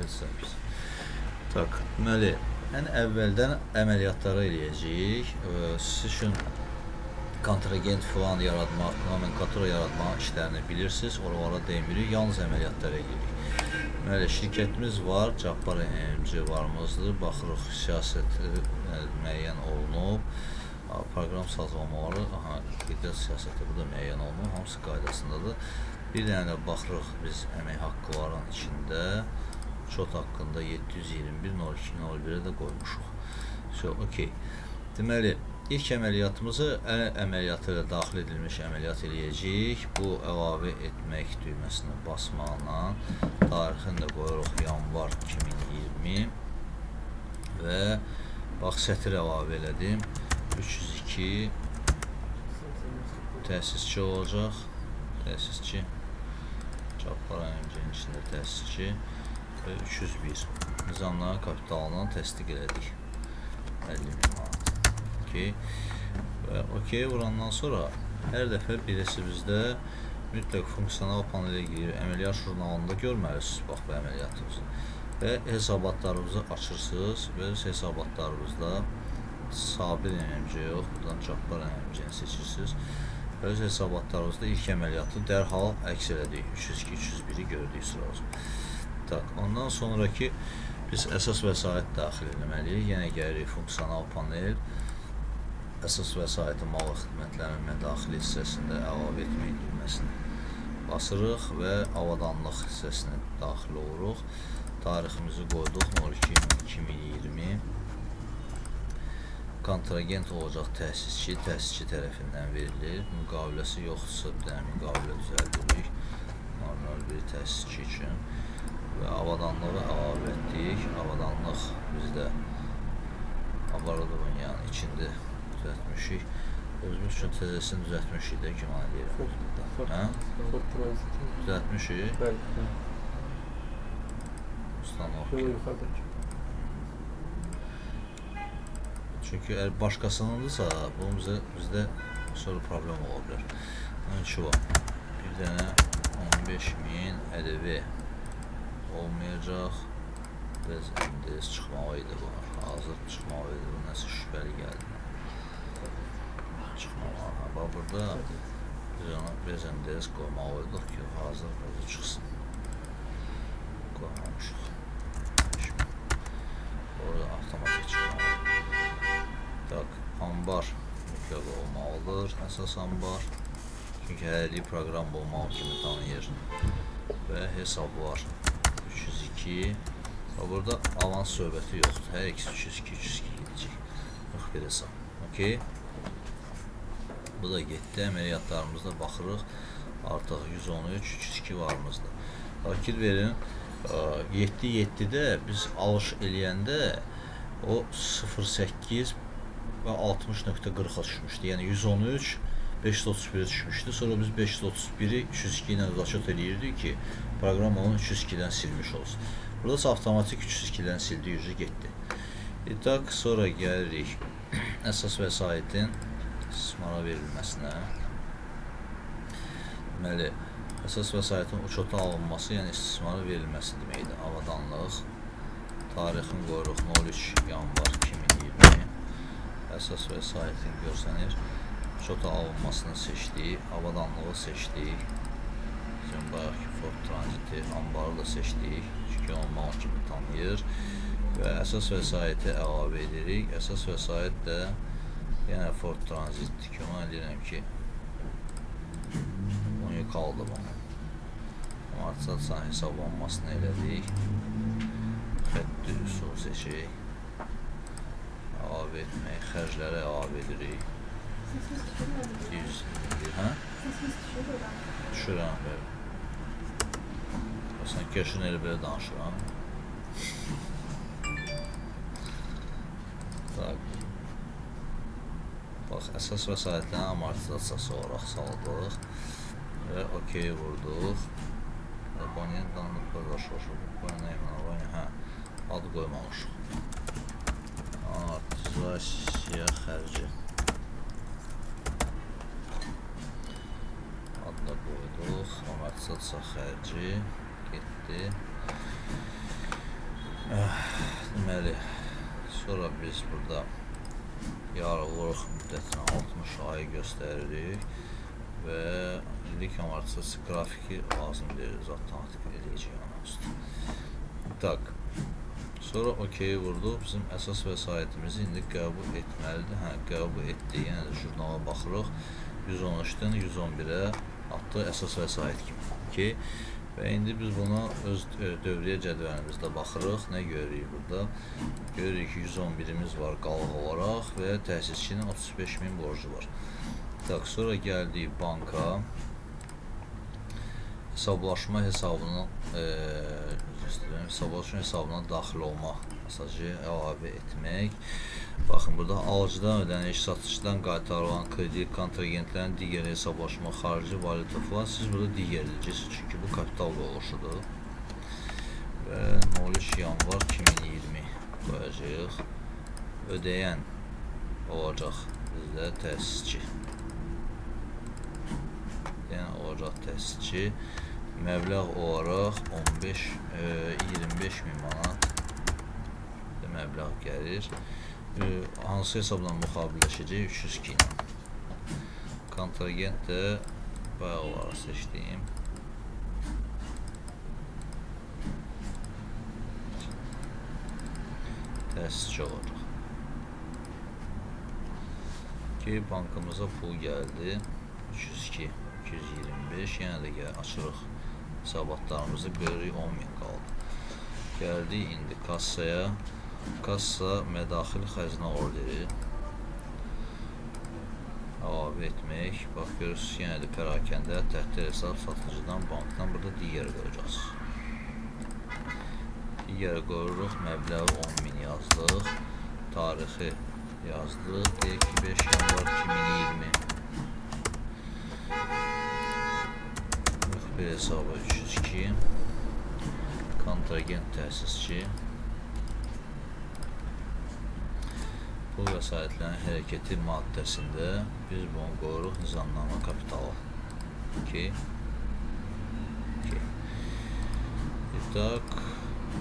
Seçsəmiz. Tak, deməli, əvvəldən əməliyyatları eləyəcəyik. Siz üçün kontragent falan yaratmaq, nomenklatura yaratmaq işlərini bilirsiniz. Oralara demirik, yalnız əməliyyatlar eləyirik. Deməli, şirkətimiz var, Cabbar MMC varımızdır. Baxırıq, siyasəti müəyyən olunub. Proqram sazlamaları, qeydiyyat siyasəti burada müəyyən olunub, hamısı qaydasındadır. Bir dənə də baxırıq, biz əmək haqqıların içində çot haqqında 721.02.01-ə də qoymuşuq. Okey. Deməli, ilk əməliyyatımızı əməliyyatı ilə daxil edilmiş əməliyyat eləyəcəyik. Bu, əlavə etmək düyməsini basmaqla tarixini də qoyuruq yanvar 2020 və bax, sətir əlavə elədim. 302 təsisçi olacaq. Təsisçi Cabbar MMC-nin içində təsisçi və 301 nizamların kapitalından təsdiq elədik. 50.000 manat. Və okey vurandan sonra hər dəfə birisi bizdə mütləq funksional panelə girir. Əməliyyat jurnalında görməlisiniz bax bu əməliyyatımızı. Və hesabatlarımızı açırsınız və hesabatlarımızda sabit MMC yox, buradan Cabbar MMC-ni seçirsiniz. Və öz hesabatlarımızda ilk əməliyyatı dərhal əks elədik. 302-301-i gördük sırası. Ondan sonraki biz əsas vəsait daxil etməliyik. Yenə gəlirik funksional panel. Əsas vəsaiti mal xidmətlərinin mədaxili hissəsində əlavə etmək düyməsini basırıq və avadanlıq hissəsini daxil oluruq. Tariximizi qoyduq 02.2020. Kontragent olacaq təsisçi, təsisçi tərəfindən verilir. Müqaviləsi yoxdursa bir dənə müqavilə düzəldirik. Normal bir təsisçi üçün. Və avadanlığı əlavə etdik. Avadanlıq bizdə Abaradovun yəni içində düzəltmişik. Özümüz üçün təzəsini düzəltmişik də güman edirəm. Düzəltmişik. Ustanov ki. Çünki əgər başqasınındısa, bu bizdə sonra problem ola bilər. Onun üçün var. Bir dənə 15.000 ədəvi olmayacaq. Bez NDS çıxmalı idi bu. Hazır çıxmalı idi. Bu nəsə şübhəli gəldi. Çıxmalı. Bax, burada biz ona bez NDS qoymalıyıq ki, hazır özü çıxsın. Qoymamışıq. Orada avtomatik çıxmalı. Ambar mütləq olmalıdır. Əsas ambar. Çünki hərəlik proqram olmalı kimi tanıyır. Və hesablar 302. Burada avans söhbəti yoxdur. Hər ikisi 302 gedəcək. Yox, bir hesab. Okey. Bu da getdi. Əməliyyatlarımızda baxırıq. Artıq 113, 302 varımızda. Fikir verin. 7-7-də biz alış eləyəndə o 0.8 və 60.40-a düşmüşdü. Yəni 113, 531-ə düşmüşdü. Sonra biz 531-i 302 ilə uzaqçot eləyirdik ki, proqram onu 302-dən silmiş olsun. Burada avtomatik 302-dən sildi, yüzü getdi. Sonra gəlirik əsas vəsaitin istismara verilməsinə. Deməli, əsas vəsaitin uçota alınması, yəni istismara verilməsi deməkdir. Avadanlıq. Tarixin qoyuruq 03 yanvar 2020. Əsas vəsaitin görsənir. Uçota alınmasını seçdik. Avadanlığı seçdik. Bizim bayaqki Ford Transiti ambarı da seçdik. Çünki olmaq kimi tanıyır. Və əsas vəsaiti əlavə edirik. Əsas vəsait də yenə Ford Transit. Güman edirəm ki, onu qaldı bu. Amortizasiyanın hesablanmasını elədik. Xətti üsul seçək. Əlavə etmək, xərcləri əlavə edirik. 121, hə? Düşürəm, bəli. Sən keşin elə belə danışıram. Bax, əsas vəsaitlərin amortizasiyası olaraq saldıq və okey vurduq. Abonentdan qarşılaşıq. Hə, ad qoymamışıq. Amortizasiya xərci. Adla qoyduq. Amortizasiya xərci getdi. Deməli, sonra biz burada yarılıq müddətini 60 ayı göstəririk və illik amortisasiya qrafiki lazımdır, avtomatik eləyəcək onun üstü. Tak. Sonra OK vurduq. Bizim əsas vəsaitimizi indi qəbul etməlidir. Qəbul etdi. Yəni də jurnala baxırıq. 113-dən 111-ə atdı əsas vəsait kimi. Və indi biz buna öz dövriyyə cədvəlimizdə baxırıq. Nə görürük burada? Görürük ki, 111-imiz var qalıq olaraq və təsisçinin 35.000 borcu var. Tak, sonra gəldik banka. Hesablaşma hesabına daxil olmaq mesajı əlavə etmək. Baxın, burada alıcıdan ödəniş, satışdan qaytarılan kredi kontragentlərin digər hesablaşma, xarici valyuta falan siz burada digər edəcəksiniz, çünki bu kapital qoluşudur. Və 03 yanvar 2020 qoyacaq. Ödəyən olacaq bizdə təsisçi. Yəni olacaq təsisçi. Məbləğ olaraq 25.000 manat məbləğ gəlir. Hansı hesabla müqabilləşəcək? 302 ilə. Kontragent də bayaq olaraq seçdiyim. Təsisçi olacaq. Ki, bankamıza pul gəldi. 302, 225. Yenə də açırıq hesabatlarımızı, görürük 10.000 qaldı. Gəldik indi kassaya. Kassa mədaxil xəzinə orderi əlavə etmək. Bax, görürsünüz, yenə də pərakəndə təhdil hesab satıcıdan, bankdan burada digər qoyacaqsınız. Digər qoyuruq, məbləği 10.000 yazdıq. Tarixi yazdıq. Deyək ki, 5 yanvar 2020. Müxbir hesabı 302. Kontragent təsisçi. Pul vəsaitlərin hərəkəti maddəsində biz bunu qoyuruq nizamnamə kapitala. Tak,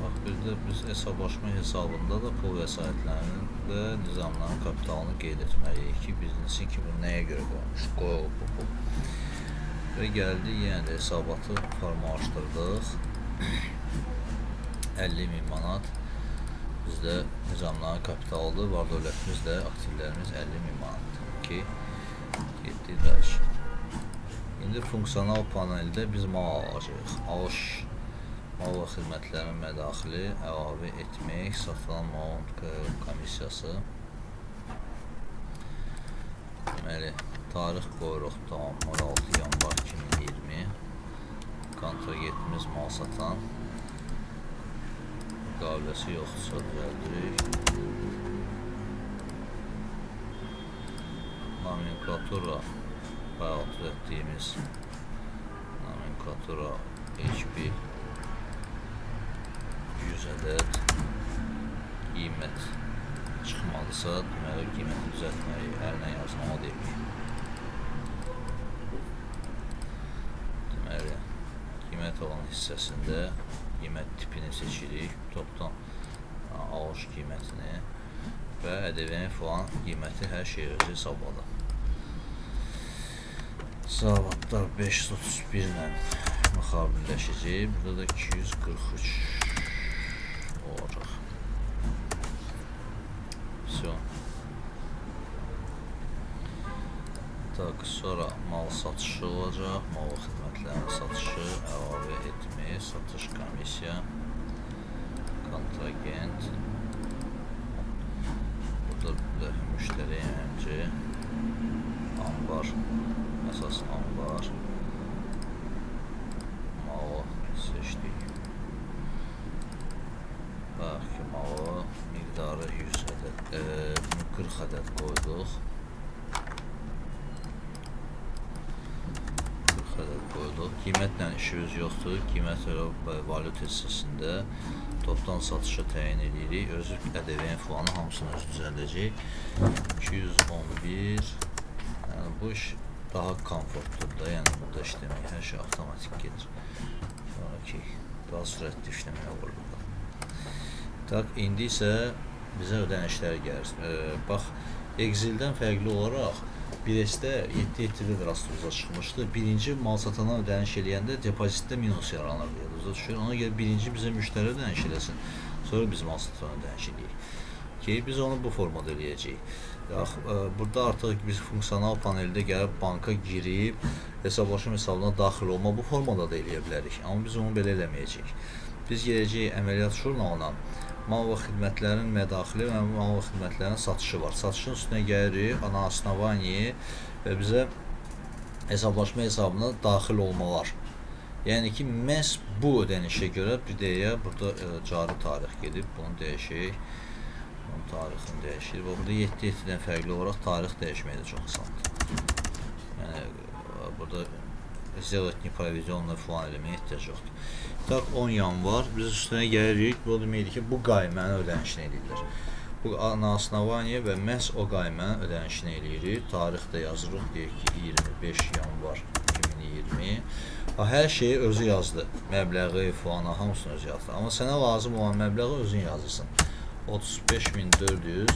bax, bir də biz hesablaşma hesabında da pul vəsaitlərinin də nizamnamə kapitalını qeyd etməliyik ki, biznesin ki, bu nəyə görə qoymuş, qoyulub bu pul. Və gəldi, yenə də hesabatı formalaşdırdıq. 50.000 manat bizdə nizamnamə kapitalıdır, var dövlətimiz də aktivlərimiz 50.000 manatdır. Getdik dərs. İndi funksiyonal paneldə biz mal alacağıq. Alış, mal və xidmətlərin mədaxili əlavə etmək, satılan malın komissiyası. Deməli, tarix qoyuruq, tamam, 16 yanvar 2020. Kontragentimiz mal satan. Müqaviləsi yoxdursa düzəldirik. Nomenklatura bayaq düzəltdiyimiz nomenklatura HB 100 ədəd qiymət çıxmalısa, deməli qiyməti düzəltməyi əllə yazmalıyıq. Deməli, qiymət olan hissəsində qiymət tipini seçirik, topdan alış qiymətini və ƏDV-nin falan qiyməti hər şey özü hesabladı. Hesabatlar 531 ilə müqabilləşəcək, burada da 243 olacaq. Tak, sonra mal satışı olacaq, mal və xidmətlərin satışı əlavə etmək, satış komissiya, kontragent, burada müştəri əmci, ambar, əsas ambar, malı seçdik. Bax ki, malı miqdarı 100 ədəd, 40 ədəd qoyduq. Qiymətlə işimiz yoxdur. Qiymət valyuta hissəsində topdan satışa təyin edirik. Özü ƏDV-nin falanı hamısını özü düzəldəcək. 211. Yəni, bu iş daha komfortdur da. Yəni, burada işləmək, hər şey avtomatik gedir. Sonraki, daha sürətli işləməyə olur burada. Tak, indi isə bizə ödənişlər gəlir. Bax, Excel'dən fərqli olaraq 1S-də 7-7-də də rastımıza çıxmışdı. Birinci mal satana ödəniş eləyəndə depozitdə minus yaranır deyə düşür. Ona görə birinci bizə müştəri ödəniş eləsin, sonra biz mal satana ödəniş eləyik. Ki, biz onu bu formada eləyəcəyik. Burada artıq biz funksiyonal paneldə gəlib banka girib hesablaşma hesabına daxil olma bu formada da eləyə bilərik. Amma biz onu belə eləməyəcəyik. Biz gələcəyik əməliyyat jurnalına. Mal və xidmətlərin mədaxili və mal və xidmətlərin satışı var. Satışın üstünə gəlirik, ana основании və bizə hesablaşma hesabına daxil olmalar. Yəni ki, məhz bu ödənişə görə bir deyə burada cari tarix gedib, bunu dəyişək. Bunun tarixini dəyişir. Burada 7-7-dən fərqli olaraq tarix dəyişmək də çox asandır. Yəni, burada сделать непроведенный falan eləməyə ehtiyac yoxdur. Tak 10 yanvar biz üstünə gəlirik. Bu deməkdir ki, bu qaymənin ödənişini eləyirlər. Bu ana основание və məhz o qaymənin ödənişini eləyirik. Tarix də yazırıq. Deyək ki, 25 yanvar 2020. Hər şeyi özü yazdı. Məbləği falan hamısını özü yazdı. Amma sənə lazım olan məbləği özün yazırsan. 35.400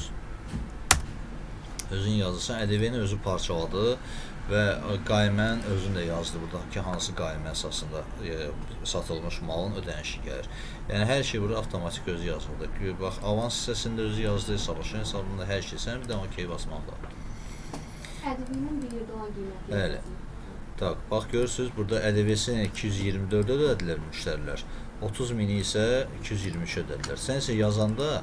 özün yazırsan. ƏDV-ni özü parçaladı və qaymənin özünü də yazdı burada ki, hansı qaymə əsasında satılmış malın ödənişi gəlir. Yəni, hər şey burada avtomatik özü yazıldı. Bax, avans hissəsində özü yazdı, hesablaşma hesabında hər şey. Sən bir də OK basmaqla. ƏDV-nin bir yerdə olan qiyməti. Bəli. Tak, bax, görürsünüz, burada ƏDV-sini 224-də ödədilər müştərilər. 30.000-i isə 223 ödədilər. Sən isə yazanda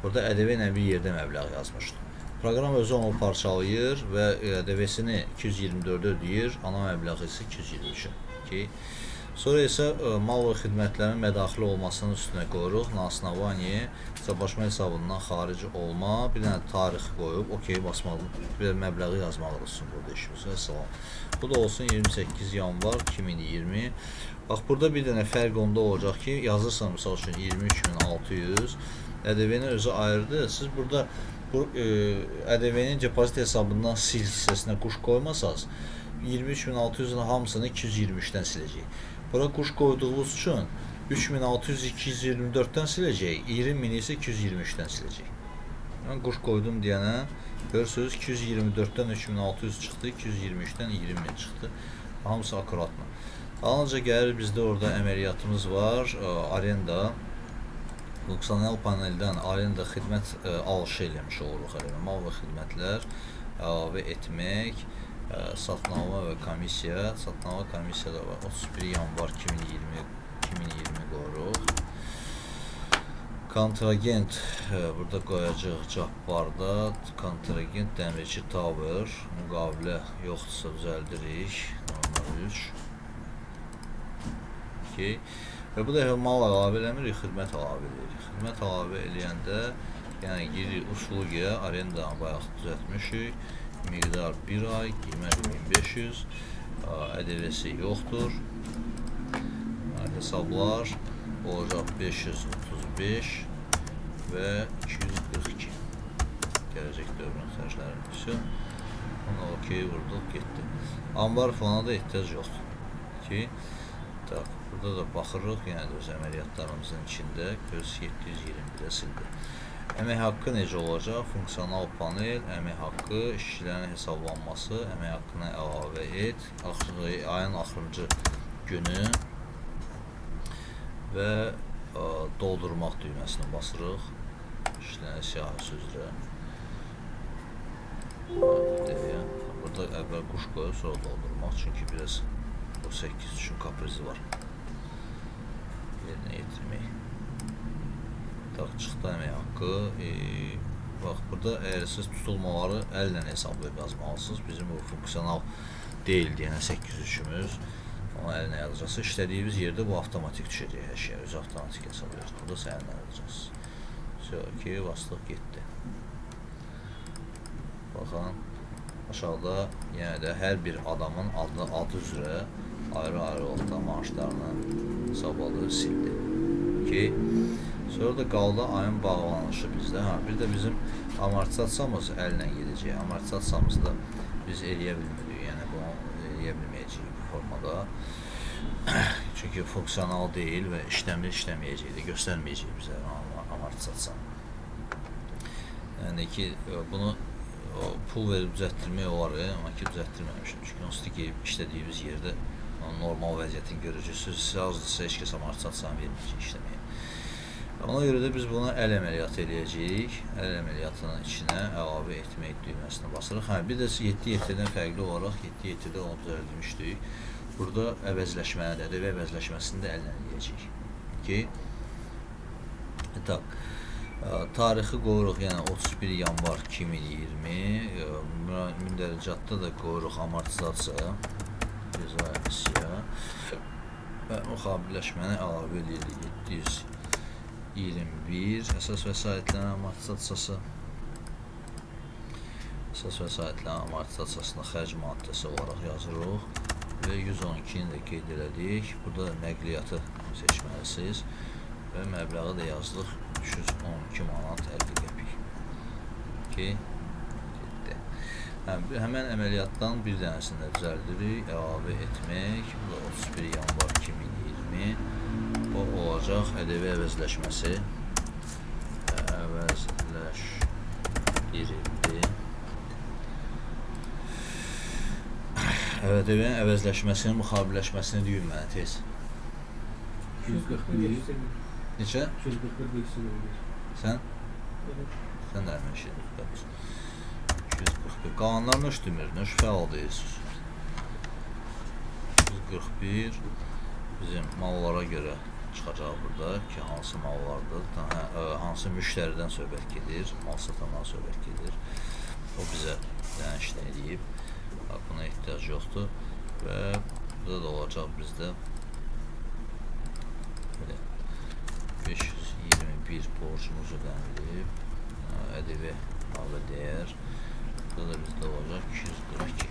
burada ƏDV ilə bir yerdə məbləğ yazmışdı. Proqram özü onu parçalayır və ƏDV-sini 224-də ödəyir, ana məbləği isə 223-ə. Sonra isə mal və xidmətlərin mədaxili olmasının üstünə qoyuruq. Na основании hesablaşma hesabından xarici olma, bir dənə tarix qoyub, OK basmalı, bir məbləği yazmalısın burada işimiz. Əssalam. Bu da olsun 28 yanvar 2020. Bax, burada bir dənə fərq onda olacaq ki, yazırsan, misal üçün 23.600, ƏDV-ni özü ayırdı. Siz burada bu ƏDV-nin depozit hesabından sil hissəsinə quş qoymasaz, 23.600-ın hamısını 223-dən siləcək. Bura quş qoyduğunuz üçün 3.600-ı 224-dən siləcək, 20.000-i isə 223-dən siləcək. Mən quş qoydum deyənə, görürsünüz, 224-dən 3.600 çıxdı, 223-dən 20.000 çıxdı. Hamısı akuratla. Ancaq gəlir bizdə orada əməliyyatımız var, arenda. Funksiyonal paneldən arenda xidmət alışı eləmiş oluruq. Mal və xidmətlər əlavə etmək, satın və komissiya. Satın və komissiya da var. 31 yanvar 2020 qoyuruq. Kontragent burada qoyacaq Cabbarda. Kontragent Dəmirçi Tower. Müqavilə yoxdursa düzəldirik. Normal 3. Və bu da mal əlavə eləmirik, xidmət əlavə eləyirik. Xidmət əlavə eləyəndə, yəni giririk uslugiyə, arendanı bayaq düzəltmişik. Miqdar 1 ay, qiymət 1500, ƏDV-si yoxdur. Hesablar olacaq 535 və 242. Gələcək dövrün xərclərini. Ona OK vurduq, getdi. Ambar falana da ehtiyac yoxdur. Tak, burada da baxırıq, yəni də öz əməliyyatlarımızın içində 721-də sildi. Əmək haqqı necə olacaq? Funksiyonal panel, əmək haqqı, işçilərin hesablanması, əmək haqqına əlavə et, ayın axırıncı günü və doldurmaq düyməsini basırıq. İşçilərin siyahısı üzrə. Burada əvvəl quş qoyub, sonra doldurmaq, çünki biraz 8 üçün kaprizi var. Yerinə yetirmək. Tak, çıxdı əmək haqqı. Bax, burada əgər siz tutulmaları əllə hesablayıb yazmalısınız. Bizim bu funksiyonal deyil deyənə 803-ümüz. Onu əlinə yazacaqsınız. İşlədiyimiz yerdə bu avtomatik düşəcək hər şey. Özü avtomatik hesablayacaq. Burada sən əlinə yazacaqsınız. OK, bastıq, getdi. Baxın. Aşağıda yenə də hər bir adamın adı üzrə ayrı-ayrı olda maaşlarını hesabladı, sildi. Sonra da qaldı ayın bağlanışı bizdə. Bir də bizim amortisasiyamız əllə gedəcək. Amortisasiyamızı da biz eləyə bilmirik. Yəni bunu eləyə bilməyəcəyik bu formada. Çünki funksional deyil və işləməyəcəkdir, göstərməyəcək bizə amortizasiya. Yəni ki, bunu pul verib düzəltdirmək olar, amma ki, düzəltdirməmişim. Çünki onsuz ki, işlədiyimiz yerdə normal vəziyyətin görücüsü azdırsa, heç kəs amortizasiyanı verməyəcək işləməyə. Ona görə də biz buna əl əməliyyatı eləyəcəyik. Əl əməliyyatının içinə əlavə etmək düyməsini basırıq. Bir də 7-7-dən fərqli olaraq 7-7-də onu düzəltmişdik. Burada əvəzləşməni də və əvəzləşməsini də əllə eləyəcəyik. Tarixi qoyuruq, yəni 31 yanvar 2020. Mündəricatda da qoyuruq amortizasiya, cəza emissiya və müxabilləşməni əlavə edirik. 721 əsas vəsaitlərin amortizasiyası. Əsas vəsaitlərin amortizasiyasını xərc maddəsi olaraq yazırıq və 112-ni də qeyd elədik. Burada nəqliyyatı seçməlisiniz və məbləği də yazdıq 312 manat 50 qəpik. Həmən əməliyyatdan bir dənəsini də düzəldirik, əlavə etmək. Bu da 31 yanvar 2020. O olacaq ƏDV əvəzləşməsi. Əvəzləşdirildi. ƏDV-nin əvəzləşməsinin müxabilləşməsini deyin mənə tez. 241. Neçə? 241. Sən? Sən də həmin şey 241. Qalanlar nöş demir, nöş fəal deyirsiniz. 241 bizim mallara görə çıxacaq burada ki, hansı mallardır, hansı müştəridən söhbət gedir, mal satandan söhbət gedir. O bizə dəyişən edib. Buna ehtiyac yoxdur və burada da olacaq bizdə 521 borcumuz ödənilib, ƏDV əlavə dəyər. Burada da bizdə olacaq 242.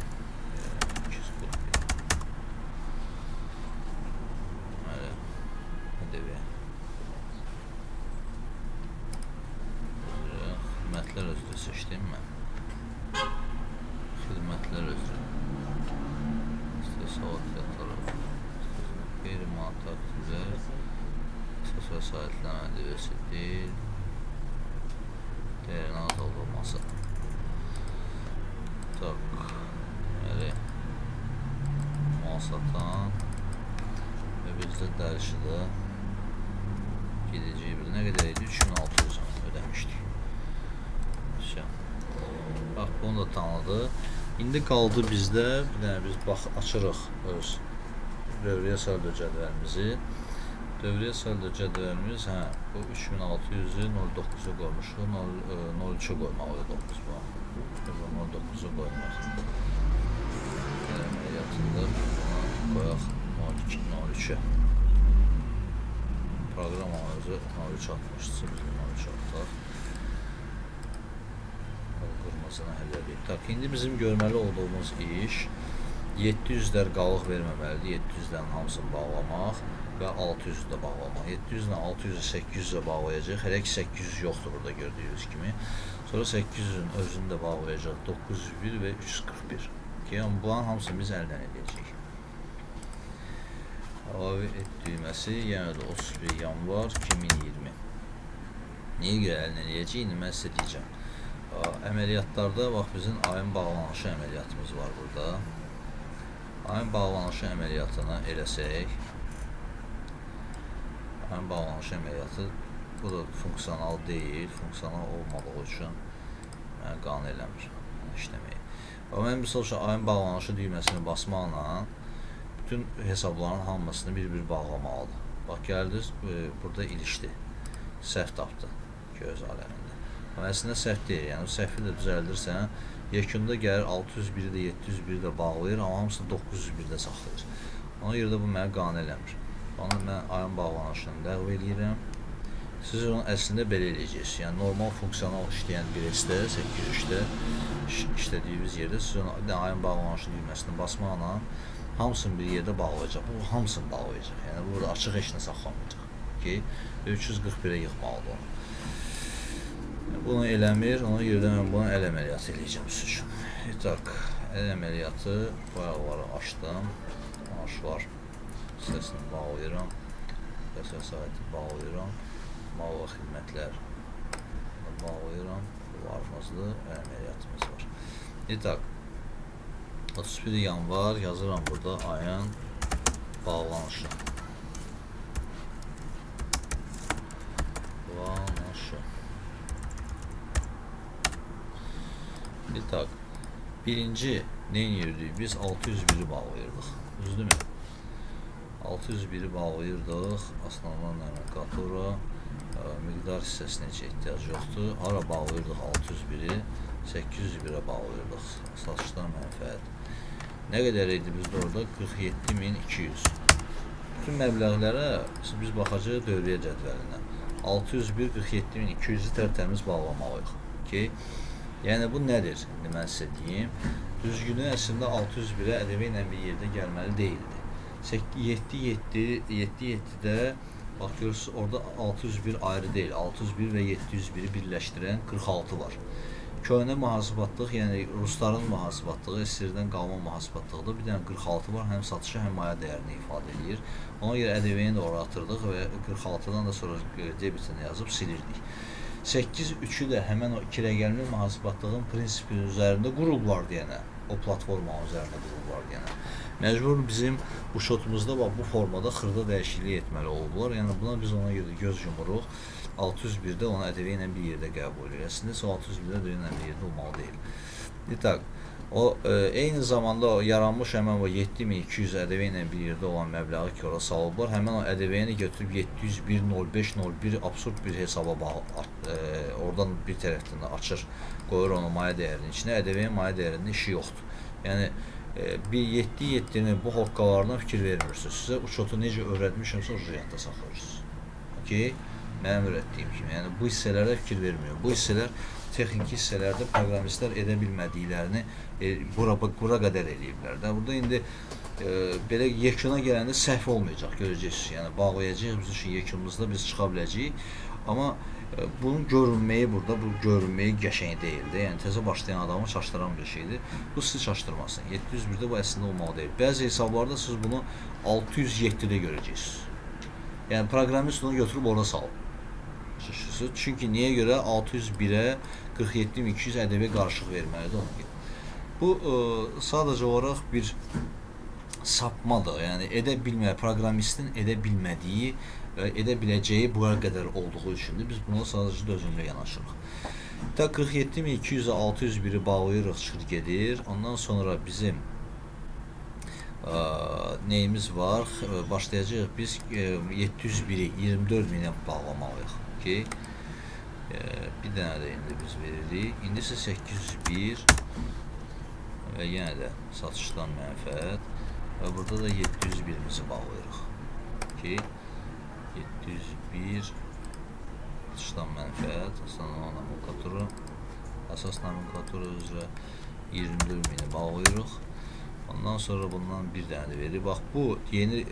ƏDV. Xidmətlər özrə seçdim mən. Xidmətlər özrə. İstəsəlat fiyatları. Qeyri-maddi aktivlər. Əsas vəsaitlərin ƏDV-si deyil. Dəyərin azaldılması. Mal satan və bizdə dərişidə gedəcək bir nə qədər idi? 3600 ödəmişdik. Bax, bunu da tanıdı. İndi qaldı bizdə, bir dənə biz açırıq öz dövriyyə saldo cədvəlimizi. Dövriyyə saldo cədvəlimiz, bu 3600-ü 09-u qoymuşuq, 03-ü qoymaq o 9 bu. 09-u qoymaq. Əməliyyatında buna qoyaq 02-03-ü. Proqram özü 03 atmışdırsa, biz 03 ataq. Qırmızını həll edək. İndi bizim görməli olduğumuz iş 700-lər qalıq verməməlidir. 700-lərin hamısını bağlamaq və 600-ü də bağlamaq. 700-lə 600-ü 800-ə bağlayacaq. Hələ ki 800 yoxdur burada gördüyünüz kimi. Sonra 800-ün özünü də bağlayacaq 901 və 341. Bunların hamısını biz əldən edəcəyik. Əlavə et düyməsi, yəni də 31 yanvar 2020. Niyə görə əldən edəcəyik? İndi mən sizə deyəcəm. Əməliyyatlarda bizim ayın bağlanışı əməliyyatımız var burada. Ayın bağlanışı əməliyyatını eləsək, ayın bağlanışı əməliyyatı bu da funksional deyil, funksional olmadığı üçün mənə qane eləmir işləməyi. Mən misal üçün ayın bağlanışı düyməsini basmaqla bütün hesabların hamısını bir-bir bağlamalıdır. Bax, gəldiniz, burada ilişdi, səhv tapdı göz aləmində. Əslində səhv deyil, yəni səhvi də düzəldirsən, yekunda gəlir 601-i də 701-i də bağlayır, amma hamısı 901-də saxlayır. Ona görə də bu mənə qane eləmir. Ona mən ayın bağlanışını ləğv edirəm. Siz onu əslində belə eləyəcəksiniz. Yəni normal funksional işləyən bir S-də, 803-də işlədiyiniz yerdə siz onu ayın bağlanışı düyməsini basmaqla hamısını bir yerdə bağlayacaq. Bu hamısını bağlayacaq. Yəni burada açıq heç nə saxlamayacaq. 341-ə yıxmalıdır onu. Bunu eləmir, ona görə də mən bunu əl əməliyyatı eləyəcəm sizin üçün. Əl əməliyyatı bayaqları açdım. Maaşlar hissəsini bağlayıram. Vəsaiti bağlayıram. Mal və xidmətlər bağlayıram. Varımızdır və əməliyyatımız var. İtak 31 yanvar yazıram burada ayın bağlanışı. İtak birinci neyin yürüdük? Biz 601'i bağlayırdıq. Düzdürmü? 601'i bağlayırdıq. Aslanlar nomenklatura miqdar hissəsinə heç ehtiyac yoxdur. Hara bağlayırdıq 601'i? 801'e bağlayırdıq. Satışdan mənfəət. Nə qədər idi bizdə orada? 47.200. Bütün məbləğlərə biz baxacağıq dövriyyə cədvəlinə. 601, 47.200-ü tərtəmiz bağlamalıyıq. Yəni bu nədir? İndi mən sizə deyim. Düzgünü əslində 601'ə ədəbi ilə bir yerdə gəlməli deyildi. 7.7'də bax görürsünüz orada 601 ayrı deyil. 601 və 701'i birləşdirən 46 var. Köhnə mühasibatlıq, yəni rusların mühasibatlığı, SSR-dən qalma mühasibatlıqda bir dənə 46 var. Həm satışı, həm maya dəyərini ifadə edir. Ona görə ədəbiyyəni də oraya atırdıq və 46'dan da sonra debitini yazıb silirdik. 8.3'ü də həmən o kirəgəlmə mühasibatlığın prinsipi üzərində qurulublar deyənə. O platformanın üzərində qurulublar deyənə. Məcbur bizim bu şotumuzda bu formada xırda dəyişiklik etməli oldular. Yəni buna biz ona görə göz yumuruq. 601'də onu ədəbi ilə bir yerdə qəbul edir. Əslində 601'də ədəbi ilə bir yerdə olmalı deyil. İtak, o eyni zamanda yaranmış həmən o 7200 ədəbi ilə bir yerdə olan məbləği ki, ora salıblar. Həmən o ədəbiyyəni götürüb 701.05.01 absurd bir hesaba oradan bir tərəfdən də açır, qoyur onu maya dəyərinin içinə. Ədəbiyyin maya dəyərində işi yoxdur. Yəni bir 7.7'nin bu hoqqalarına fikir vermirsiniz. Sizə uçotu necə öyrətmişimsə o rüyatda saxlayırsınız. Mənim öyrətdiyim kimi. Yəni bu hissələrə fikir vermiyor. Bu hissələr texniki hissələrdə proqramistlər edə bilmədiklərini bura qədər eləyiblər. Burada indi belə yekuna gələndə səhv olmayacaq, görəcəksiniz. Yəni bağlayacağıq, biz üçün yekunumuzda biz çıxa biləcəyik. Amma bunun görünməyi burada, bu görünməyi qəşəng deyildi. Yəni təzə başlayan adamı çaşdıran bir şeydir. Bu sizi çaşdırmasın. 701'də bu əslində olmalı deyil. Bəzi hesablarda siz bunu 607'də görəcəksiniz. Yəni proqramist onu götürüb orada salıb. Çünki niyə görə 601'ə 47.200 ədəbi qarışıq verməlidir ona görə. Bu sadəcə olaraq bir sapmadır. Yəni proqramistin edə bilmədiyi, edə biləcəyi bu qədər olduğu üçündür. Biz buna sadəcə dözümlü yanaşırıq. 47.200'ə 601'i bağlayırıq, çıxır gedir. Ondan sonra bizim neyimiz var? Başlayacağıq biz 701'i 24.000'ə bağlamalıyıq. Bir dənə də indi biz veririk. İndi isə 801 və yenə də satışdan mənfəət və burada da 701'imizi bağlayırıq. 701 satışdan mənfəət, əsas nomenklatura üzrə 24.000'i bağlayırıq. Ondan sonra bundan bir dənə də verir. Bax, bu yeni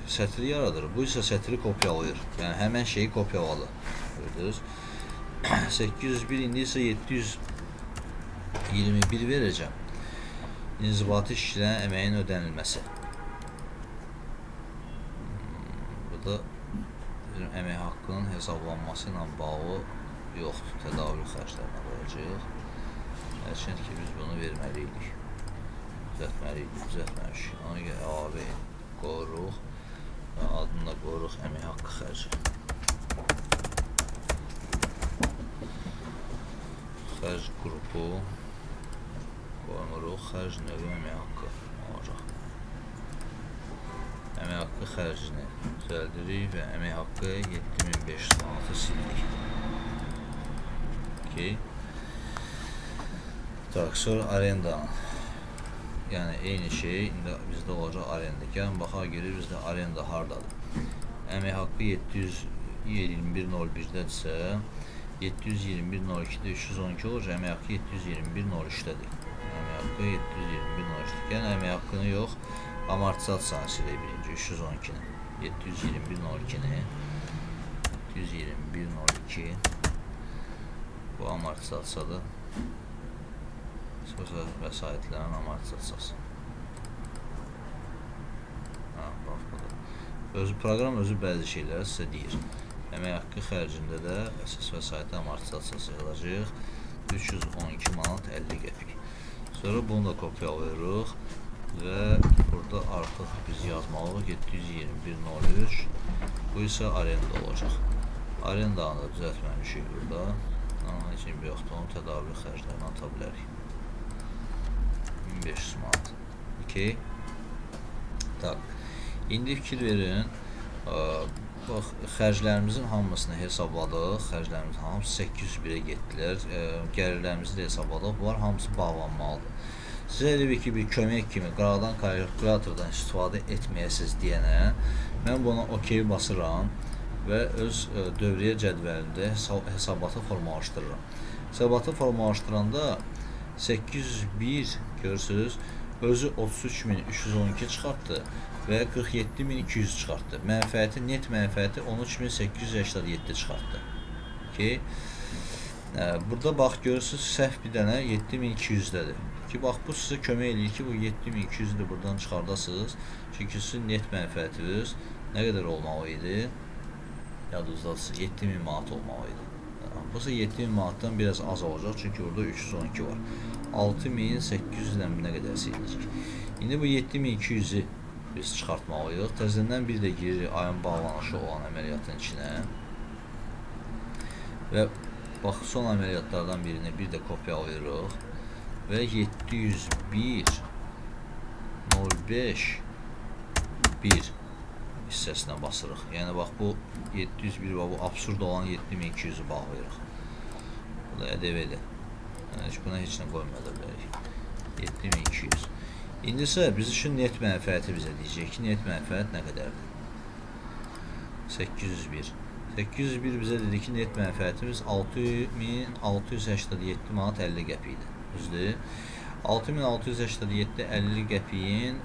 sətri yaradır. Bu isə sətri kopyalayır. Yəni, həmən şeyi kopyaladı. Gördünüz. 801 indi isə 721 verəcəm. İnzibati işçilərin əməyin ödənilməsi. Bu da əmək haqqının hesablanması ilə bağlı yoxdur. Tədavül xərclərinə qoyacaq. Hərçənd ki, biz bunu verməliydik. Düzəltməmişik. Ona görə əlavə qoyuruq və adını da qoyuruq əmək haqqı xərci. Xərc qrupu qoymuruq, xərc növü əmək haqqı olacaq. Əmək haqqı xərcini düzəldirik və əmək haqqı 7500 manatı sildik. Sonra arendanın. Yəni eyni şey indi bizdə olacaq arenda. Gəlin baxaq görürük bizdə arenda hardadır. Əmək haqqı 721.01-dədirsə 721.02-də 312 olacaq. Əmək haqqı 721.03-dədir. Əmək haqqı 721.03-dədir. Yəni əmək haqqını yox, amortizasiyanı silək birinci 312-ni. 721.02-ni 721.02 bu amortizasiyadır. Vəsaitlərin amortizasiyası. Bax, budur. Proqram özü bəzi şeyləri sizə deyir. Əmək haqqı xərcində də əsas vəsait amortizasiyası yazılacaq 312 manat 50 qəpik. Sonra bunu da kopyalayırıq və burada artıq biz yazmalıyıq 721.03. Bu isə arenda olacaq. Arendanı da düzəltməmişik burada. Heç bir yoxdur, onun tədavül xərclərini ata bilərik. 1500 manat. Okay. Tak. İndi fikir verin. Bax, xərclərimizin hamısını hesabladıq. Xərclərimizin hamısı 801-ə getdilər. Gəlirlərimizi də hesabladıq. Bunlar hamısı bağlanmalıdır. Sizə elə ki, bir kömək kimi qaradan kalkulatordan istifadə etməyəsiniz deyənə mən buna OK basıram və öz dövriyyə cədvəlində hesabatı formalaşdırıram. Hesabatı formalaşdıranda 801 görürsünüz, özü 33.312 çıxartdı və 47.200 çıxartdı. Mənfəəti, net mənfəəti 13.887 çıxartdı. Okay. Burada bax görürsünüz, səhv bir dənə 7.200-dədir. Ki, bax, bu sizə kömək eləyir ki, bu 7.200-ü də buradan çıxardasınız. Çünki sizin net mənfəətiniz nə qədər olmalı idi? Yadınızda 7.000 manat olmalı idi. Bu ise 7.000 manatdan biraz az olacaq, çünki orada 312 var. 6.800-dən nə qədər silinəcək. İndi bu 7.200-ü biz çıxartmalıyıq. Təzədən bir də giririk ayın bağlanışı olan əməliyyatın içinə. Və bax, son əməliyyatlardan birini bir də kopyalayırıq. Və 701.05.1 hissəsinə basırıq. Yəni bax, bu 701 və bu absurd olan 7.200-ü bağlayırıq. Bu da ƏDV-dir. Yəni, buna heç nə qoymaya da bilərik. 7.200. İndi isə biz üçün net mənfəəti bizə deyəcək ki, net mənfəət nə qədərdir? 801. 801 bizə dedi ki, net mənfəətimiz 6.687 manat 50 qəpikdir. Düzdür? 6.687.50 qəpiyin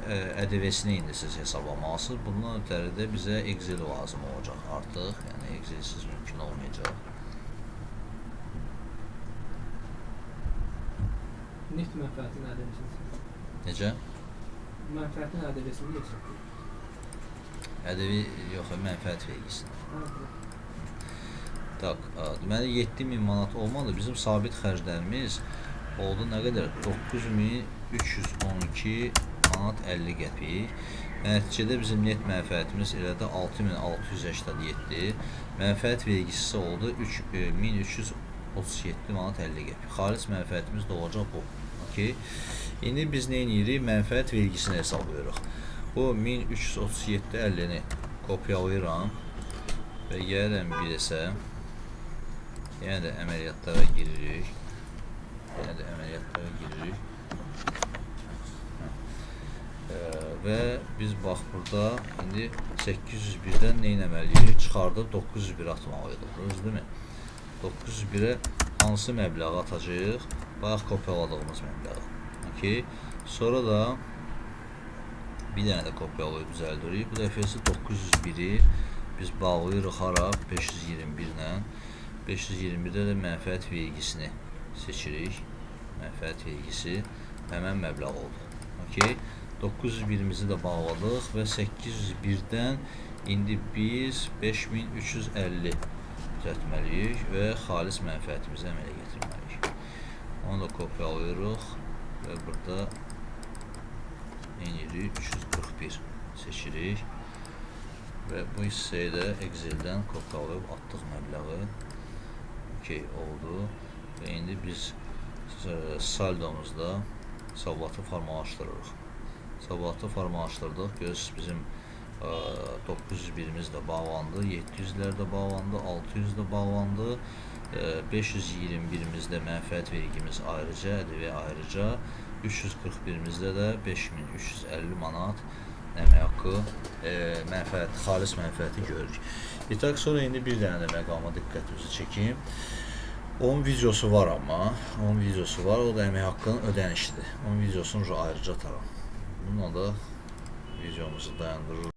ƏDV-sini indi siz hesablamalısınız. Bundan ötəri də bizə Excel lazım olacaq artıq. Yəni Excelsiz mümkün olmayacaq. Net mənfəətin ƏDV-sini? Necə? Mənfəətin ƏDV-sini yoxsa? ƏDV yox, mənfəət vergisini. Tak, deməli 7.000 manat olmalı. Bizim sabit xərclərimiz oldu nə qədər? 9.312 manat 50 qəpik. Nəticədə bizim net mənfəətimiz elədi 6.687. Mənfəət vergisi oldu 1.337 manat 50 qəpik. Xaric mənfəətimiz də olacaq bu. Okay. İndi biz nə edirik? Mənfəət vergisini hesablayırıq. Bu 1.337.50-ni kopyalayıram və gəlirəm bir isə yenə də əməliyyatlara giririk. Və biz bax burada indi 801-dən nə etməliyik? Çıxardıb 901 atmalıyıq. Düzdürmü? 901-ə hansı məbləği atacağıq? Bax, kopyaladığımız məbləği. Okay. Sonra da bir dənə də kopyalayıb düzəldirik. Bu dəfəsi 901-i biz bağlayırıq hara? 521-lə. 521-də də mənfəət vergisini seçirik. Mənfəət vergisi həmən məbləğ oldu. Okay. 901-imizi də bağladıq və 801-dən indi biz 5350 düzəltməliyik və xalis mənfəətimizi əmələ gətirməliyik. Onu da kopyalayırıq və burada 341 seçirik və bu hissəyə də Excel'dən kopyalayıb atdıq məbləği. Okay, oldu və indi biz saldomuzda hesabatı formalaşdırırıq. Hesabatı formalaşdırdıq. Görürsünüz, bizim 901-imiz də bağlandı, 700-lər də bağlandı, 600 də bağlandı, 521-imizdə mənfəət vergimiz ayrıca, ƏDV ayrıca, 341-imizdə də 5350 manat əmək haqqı xalis mənfəəti görürük. Sonra indi bir dənə də məqama diqqətinizi çəkim. Onun videosu var amma, o da əmək haqqının ödənişidir. Onun videosunu ayrıca ataram. Bununla da videomuzu dayandırırıq.